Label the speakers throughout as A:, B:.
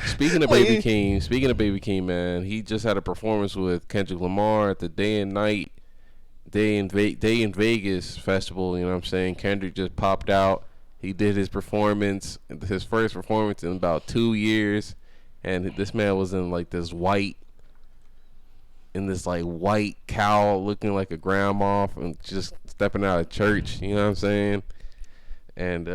A: Speaking of Baby King, man, he just had a performance with Kendrick Lamar at the Day in Vegas festival. You know what I'm saying? Kendrick just popped out. He did his first performance in about 2 years, and this man was in like this white cowl, looking like a grandma, and just stepping out of church. You know what I'm saying? And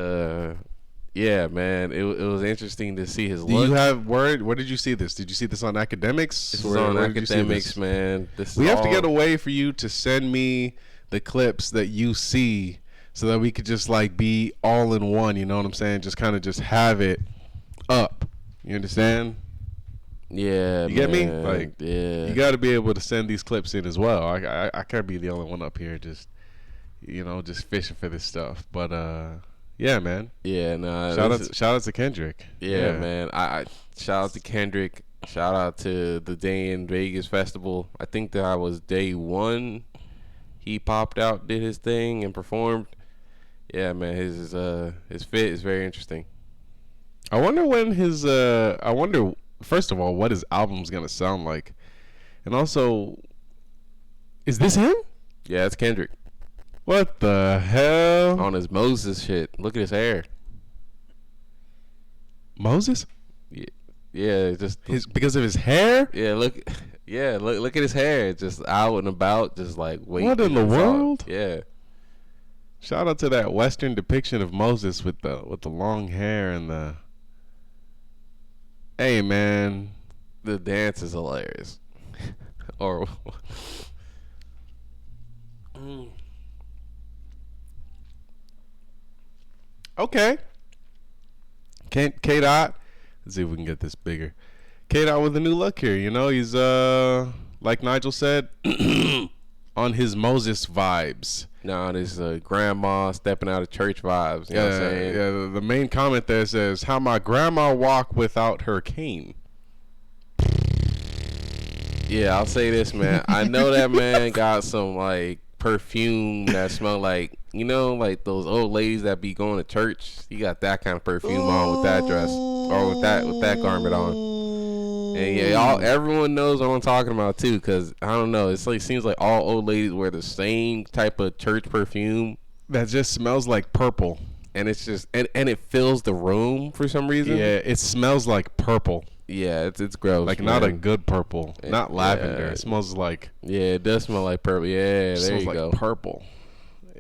A: yeah, man, it was interesting to see his look.
B: Do you have word? Where did you see this? Did you see this on Academics?
A: This is on Academics, man.
B: We have to get a way for you to send me the clips that you see, so that we could just like be all in one. You know what I'm saying? Just kind of just have it up. You understand?
A: Yeah,
B: you get me? Like,
A: yeah,
B: you got to be able to send these clips in as well. I can't be the only one up here just fishing for this stuff. But yeah, man.
A: Yeah, nah.
B: Shout out to Kendrick.
A: Yeah, man. I shout out to Kendrick. Shout out to the Day in Vegas festival. I think that was day one. He popped out, did his thing, and performed. Yeah, man. His fit is very interesting.
B: I wonder when first of all, what his album's gonna sound like, and also, is this him?
A: Yeah, it's Kendrick.
B: What the hell?
A: On his Moses shit. Look at his hair.
B: Moses?
A: Yeah, just
B: because of his hair?
A: Yeah, look at his hair. Just out and about, just like waiting.
B: What in the world?
A: Yeah.
B: Shout out to that Western depiction of Moses with the long hair and the. Hey, man.
A: The dance is hilarious. Or.
B: Okay. K-Dot. Let's see if we can get this bigger. K-Dot with a new look here. You know, he's, like Nigel said, on his Moses vibes.
A: No, this grandma stepping out of church vibes. You know what I'm saying?
B: Yeah, the main comment there says, how my grandma walk without her cane.
A: Yeah, I'll say this, man. I know that man got some, like, perfume that smell like, you know, like those old ladies that be going to church. He got that kind of perfume on with that dress, or with that garment on. And yeah, everyone knows what I'm talking about too, because I don't know, it's like seems like all old ladies wear the same type of church perfume
B: that just smells like purple,
A: and it's just and it fills the room for some reason.
B: Yeah, it smells like purple.
A: Yeah, it's gross.
B: Like, man. Not a good purple, not lavender. It smells like.
A: Yeah, it does smell like purple. Yeah, there you go.
B: Like purple.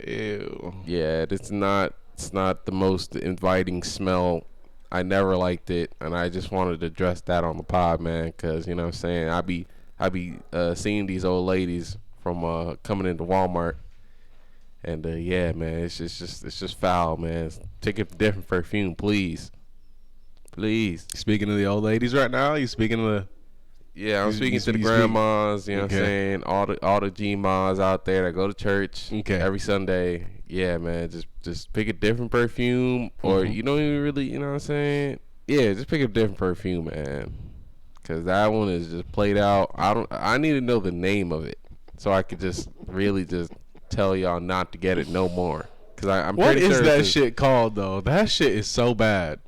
B: Ew.
A: Yeah, it's not the most inviting smell. I never liked it, and I just wanted to address that on the pod, man, because, you know what I'm saying, I be seeing these old ladies from coming into Walmart, and yeah, man, it's just foul, man. Take a different perfume, please.
B: Speaking of the old ladies right now, you speaking of the.
A: Yeah, I'm speaking to the grandmas, you know what I'm saying? All the G-mas out there that go to church every Sunday. Yeah, man, just pick a different perfume, or you don't even really, you know what I'm saying? Yeah, just pick a different perfume, man. Cause that one is just played out. I need to know the name of it, so I could just really just tell y'all not to get it no more. Cause I'm
B: what
A: pretty
B: is
A: sure
B: that shit called though? That shit is so bad.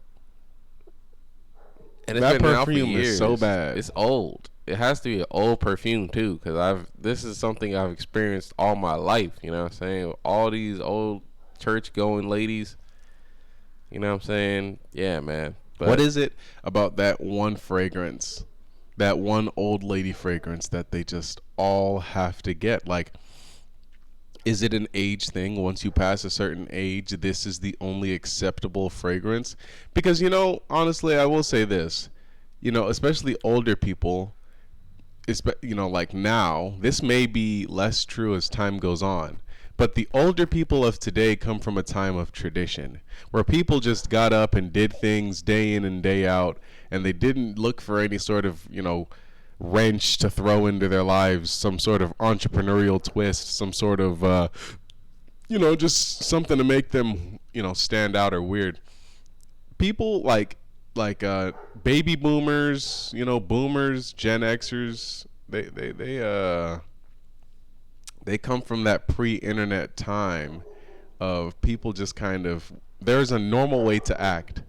A: And
B: that perfume is so bad.
A: It's old. It has to be an old perfume too, because this is something I've experienced all my life. You know what I'm saying? All these old church going ladies. You know what I'm saying? Yeah, man. But
B: what is it about that one fragrance, that one old lady fragrance that they just all have to get? Like, is it an age thing? Once you pass a certain age, this is the only acceptable fragrance? Because, you know, honestly, I will say this, you know, especially older people, you know, like now, this may be less true as time goes on, but the older people of today come from a time of tradition where people just got up and did things day in and day out, and they didn't look for any sort of, you know, wrench to throw into their lives, some sort of entrepreneurial twist, some sort of you know, just something to make them, you know, stand out or weird. People like baby boomers, you know, boomers, Gen Xers, they come from that pre-internet time of people just kind of there's a normal way to act.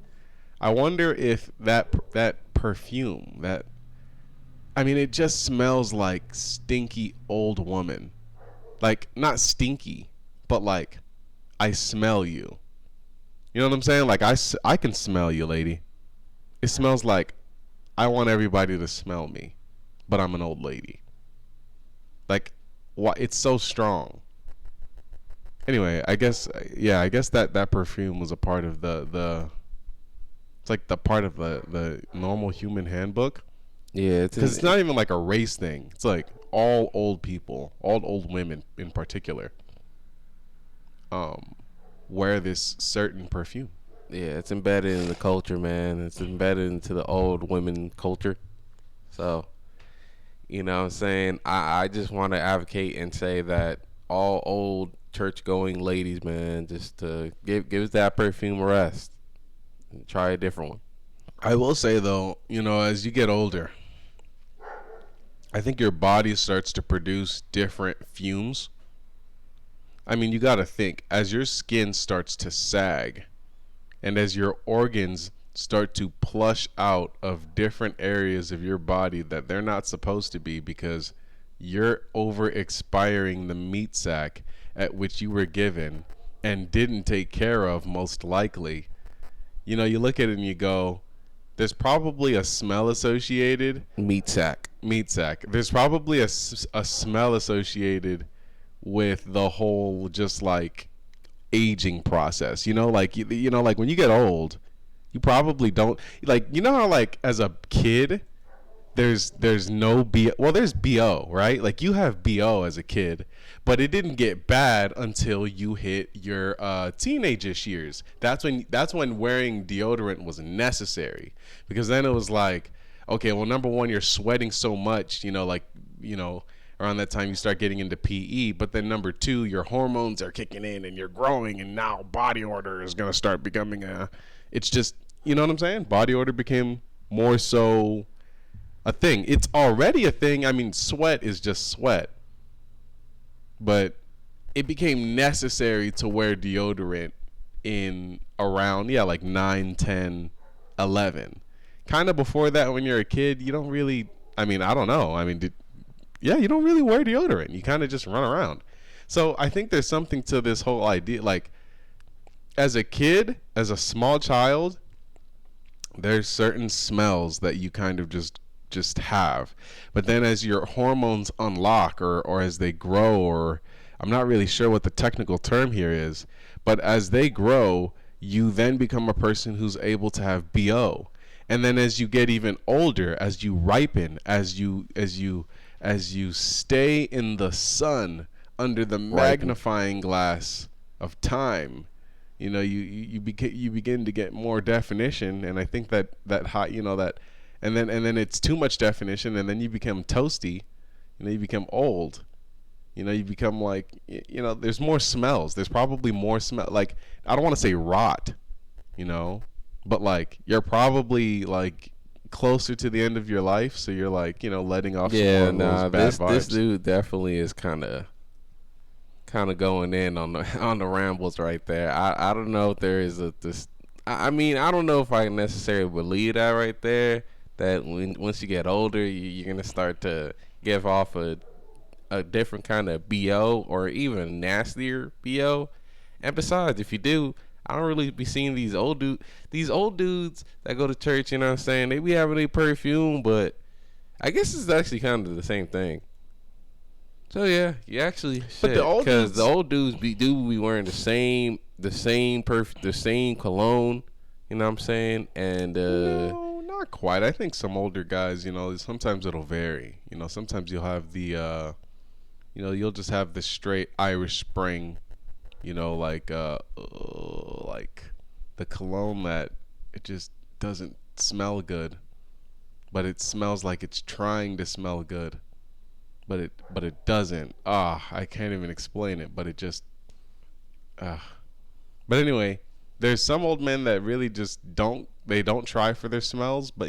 B: I wonder if that perfume, it just smells like stinky old woman. Like, not stinky, but like, I smell you. You know what I'm saying? Like, I can smell you, lady. It smells like I want everybody to smell me, but I'm an old lady. Like, why? It's so strong. Anyway, I guess that perfume was a part of the it's like the part of the normal human handbook.
A: Yeah,
B: because it's not even like a race thing. It's like all old people, all old women in particular, wear this certain perfume.
A: Yeah, it's embedded in the culture, man. It's embedded into the old women culture. So, you know what I'm saying? I just want to advocate and say that all old church-going ladies, man, just to give that perfume a rest. And try a different one.
B: I will say, though, as you get older, I think your body starts to produce different fumes. You got to think, as your skin starts to sag and as your organs start to plush out of different areas of your body that they're not supposed to be because you're over expiring the meat sack at which you were given and didn't take care of, most likely. You look at it and you go, there's probably a smell associated.
A: Meat sack.
B: There's probably a smell associated with the whole just like aging process. Like when you get old, you probably don't like. How like as a kid, there's no BO. Well, there's BO, right? Like you have BO as a kid, but it didn't get bad until you hit your teenage-ish years. That's when wearing deodorant was necessary, because then it was like, okay, well, number one, you're sweating so much, around that time you start getting into PE, but then number two, your hormones are kicking in and you're growing, and now body odor is gonna start becoming it's just, you know what I'm saying? Body odor became more so a thing. It's already a thing. Sweat is just sweat. But it became necessary to wear deodorant in around, like 9, 10, 11. Kind of before that, when you're a kid, you don't really, I don't know. You don't really wear deodorant. You kind of just run around. So I think there's something to this whole idea. Like, as a kid, as a small child, there's certain smells that you kind of just have, but then as your hormones unlock or as they grow, or I'm not really sure what the technical term here is, but as they grow, you then become a person who's able to have BO. And then as you get even older, as you ripen, as you stay in the sun under the magnifying glass of time, you begin to get more definition. And I think that hot, that. And then it's too much definition, and then you become toasty. You become old. You become like, there's more smells. There's probably more smell. Like, I don't want to say rot, but like you're probably like closer to the end of your life, so you're like, letting off some more of those bad vibes.
A: This dude definitely is kind of going in on the rambles right there. I don't know if there is I don't know if I necessarily believe that right there. That once you get older, you're gonna start to give off a different kind of BO, or even nastier BO. And besides, if you do, I don't really be seeing these old dudes that go to church. You know what I'm saying? They be having a perfume, but I guess it's actually kind of the same thing. So yeah, you actually should, because the old dudes be wearing the same cologne. You know what I'm saying? And
B: no, not quite. I think some older guys, sometimes it'll vary. Sometimes you'll have the, you'll just have the straight Irish Spring, like the cologne that it just doesn't smell good, but it smells like it's trying to smell good, but it doesn't. I can't even explain it, but it just, But anyway, there's some old men that really just don't try for their smells, but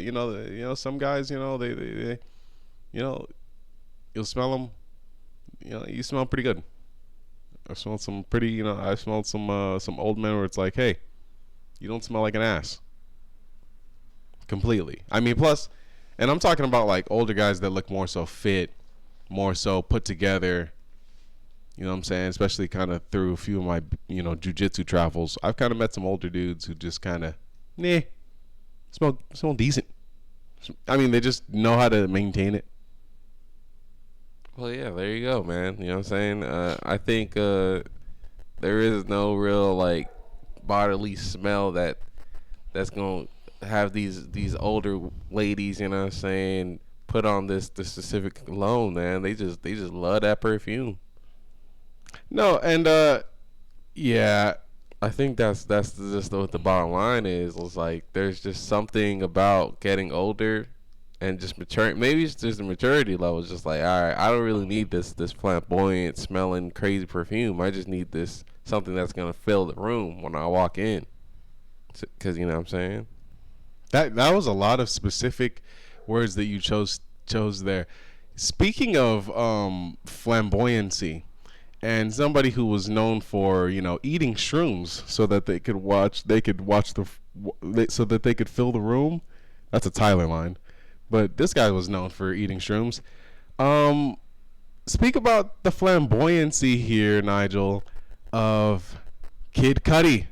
B: some guys, they you'll smell them, you smell pretty good. I smelled some pretty, I smelled some old men where it's like, hey, You don't smell like an ass. Completely. I mean, plus, and I'm talking about like older guys that look more so fit, more so put together. You know what I'm saying? Especially kind of through a few of my, jiu-jitsu travels. I've kind of met some older dudes who just kind of, smell decent. I mean, they just know how to maintain it.
A: Well, yeah, there you go, man. You know what I'm saying? I think there is no real like bodily smell that's gonna have these older ladies, you know what I'm saying, put on this specific cologne, man. They just love that perfume.
B: No, and yeah,
A: I think that's just what the bottom line is. It's like there's just something about getting older and just maturing. Maybe it's just the maturity level. It's just like, all right, I don't really need this flamboyant smelling crazy perfume. I just need this something that's gonna fill the room when I walk in. Because you know what I'm saying.
B: That was a lot of specific words that you chose there. Speaking of flamboyancy, and somebody who was known for eating shrooms so that they could watch so that they could fill the room. That's a Tyler line, but this guy was known for eating shrooms. Speak about the flamboyancy here, Nigel, of Kid Cudi.